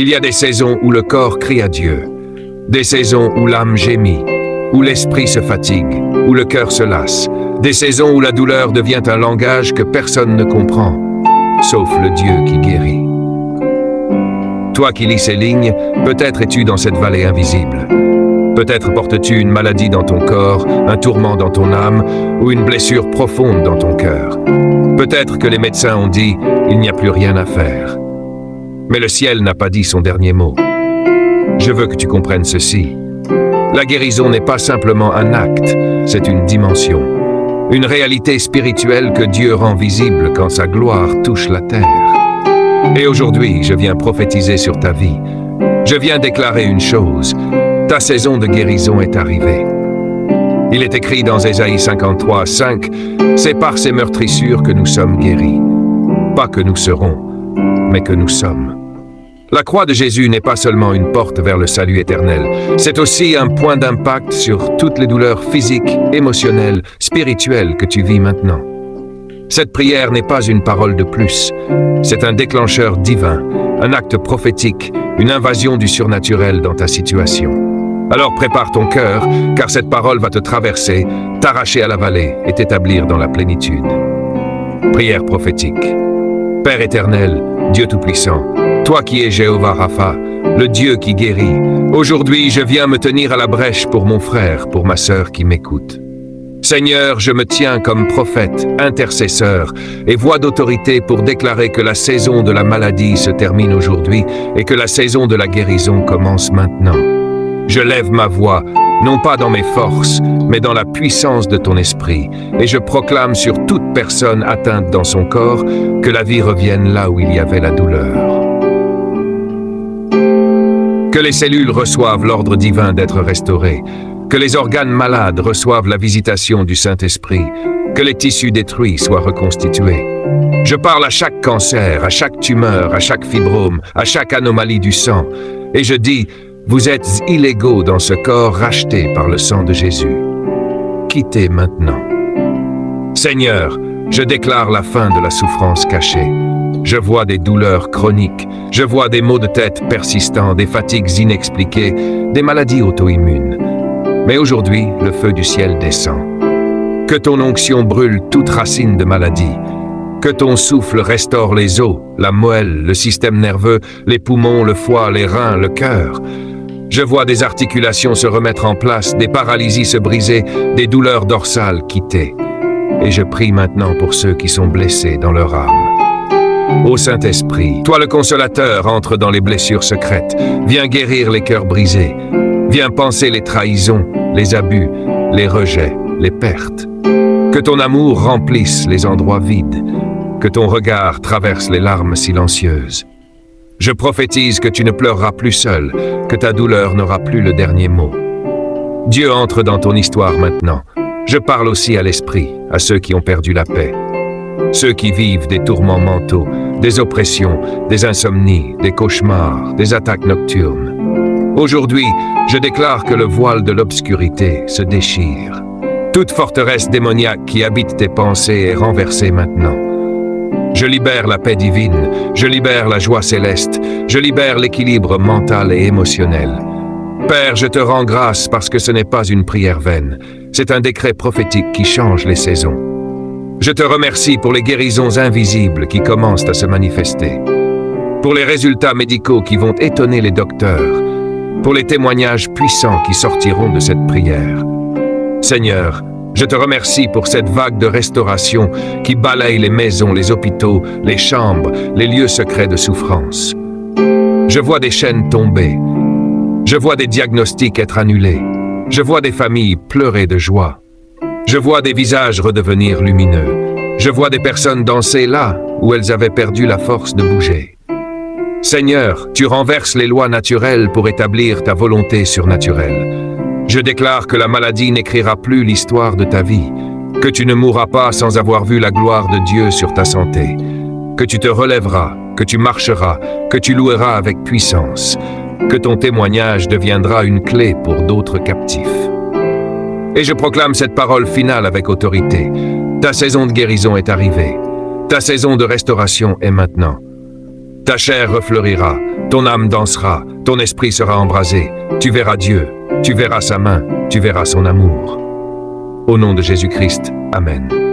Il y a des saisons où le corps crie à Dieu, des saisons où l'âme gémit, où l'esprit se fatigue, où le cœur se lasse, des saisons où la douleur devient un langage que personne ne comprend, sauf le Dieu qui guérit. Toi qui lis ces lignes, peut-être es-tu dans cette vallée invisible. Peut-être portes-tu une maladie dans ton corps, un tourment dans ton âme ou une blessure profonde dans ton cœur. Peut-être que les médecins ont dit « il n'y a plus rien à faire ». Mais le ciel n'a pas dit son dernier mot. Je veux que tu comprennes ceci. La guérison n'est pas simplement un acte, c'est une dimension. Une réalité spirituelle que Dieu rend visible quand sa gloire touche la terre. Et aujourd'hui, je viens prophétiser sur ta vie. Je viens déclarer une chose. Ta saison de guérison est arrivée. Il est écrit dans Ésaïe 53, 5, « C'est par ces meurtrissures que nous sommes guéris. Pas que nous serons, mais que nous sommes. » La croix de Jésus n'est pas seulement une porte vers le salut éternel, c'est aussi un point d'impact sur toutes les douleurs physiques, émotionnelles, spirituelles que tu vis maintenant. Cette prière n'est pas une parole de plus, c'est un déclencheur divin, un acte prophétique, une invasion du surnaturel dans ta situation. Alors prépare ton cœur, car cette parole va te traverser, t'arracher à la vallée et t'établir dans la plénitude. Prière prophétique. Père éternel, Dieu Tout-Puissant, toi qui es Jéhovah Rapha, le Dieu qui guérit, aujourd'hui je viens me tenir à la brèche pour mon frère, pour ma sœur qui m'écoute. Seigneur, je me tiens comme prophète, intercesseur et voix d'autorité pour déclarer que la saison de la maladie se termine aujourd'hui et que la saison de la guérison commence maintenant. Je lève ma voix, non pas dans mes forces, mais dans la puissance de ton esprit, et je proclame sur toute personne atteinte dans son corps que la vie revienne là où il y avait la douleur. Que les cellules reçoivent l'ordre divin d'être restaurées, que les organes malades reçoivent la visitation du Saint-Esprit, que les tissus détruits soient reconstitués. Je parle à chaque cancer, à chaque tumeur, à chaque fibrome, à chaque anomalie du sang, et je dis, vous êtes illégaux dans ce corps racheté par le sang de Jésus. Quittez maintenant. Seigneur, je déclare la fin de la souffrance cachée. Je vois des douleurs chroniques, je vois des maux de tête persistants, des fatigues inexpliquées, des maladies auto-immunes. Mais aujourd'hui, le feu du ciel descend. Que ton onction brûle toute racine de maladie. Que ton souffle restaure les os, la moelle, le système nerveux, les poumons, le foie, les reins, le cœur. Je vois des articulations se remettre en place, des paralysies se briser, des douleurs dorsales quitter. Et je prie maintenant pour ceux qui sont blessés dans leur âme. Ô Saint-Esprit, toi le consolateur, entre dans les blessures secrètes, viens guérir les cœurs brisés, viens panser les trahisons, les abus, les rejets, les pertes. Que ton amour remplisse les endroits vides, que ton regard traverse les larmes silencieuses. Je prophétise que tu ne pleureras plus seul, que ta douleur n'aura plus le dernier mot. Dieu entre dans ton histoire maintenant. Je parle aussi à l'esprit, à ceux qui ont perdu la paix. Ceux qui vivent des tourments mentaux, des oppressions, des insomnies, des cauchemars, des attaques nocturnes. Aujourd'hui, je déclare que le voile de l'obscurité se déchire. Toute forteresse démoniaque qui habite tes pensées est renversée maintenant. Je libère la paix divine, je libère la joie céleste, je libère l'équilibre mental et émotionnel. Père, je te rends grâce parce que ce n'est pas une prière vaine, c'est un décret prophétique qui change les saisons. Je te remercie pour les guérisons invisibles qui commencent à se manifester, pour les résultats médicaux qui vont étonner les docteurs, pour les témoignages puissants qui sortiront de cette prière. Seigneur, je te remercie pour cette vague de restauration qui balaye les maisons, les hôpitaux, les chambres, les lieux secrets de souffrance. Je vois des chaînes tomber. Je vois des diagnostics être annulés. Je vois des familles pleurer de joie. Je vois des visages redevenir lumineux. Je vois des personnes danser là où elles avaient perdu la force de bouger. Seigneur, tu renverses les lois naturelles pour établir ta volonté surnaturelle. Je déclare que la maladie n'écrira plus l'histoire de ta vie, que tu ne mourras pas sans avoir vu la gloire de Dieu sur ta santé, que tu te relèveras, que tu marcheras, que tu loueras avec puissance, que ton témoignage deviendra une clé pour d'autres captifs. Et je proclame cette parole finale avec autorité. Ta saison de guérison est arrivée. Ta saison de restauration est maintenant. Ta chair refleurira, ton âme dansera, ton esprit sera embrasé. Tu verras Dieu, tu verras sa main, tu verras son amour. Au nom de Jésus-Christ, Amen.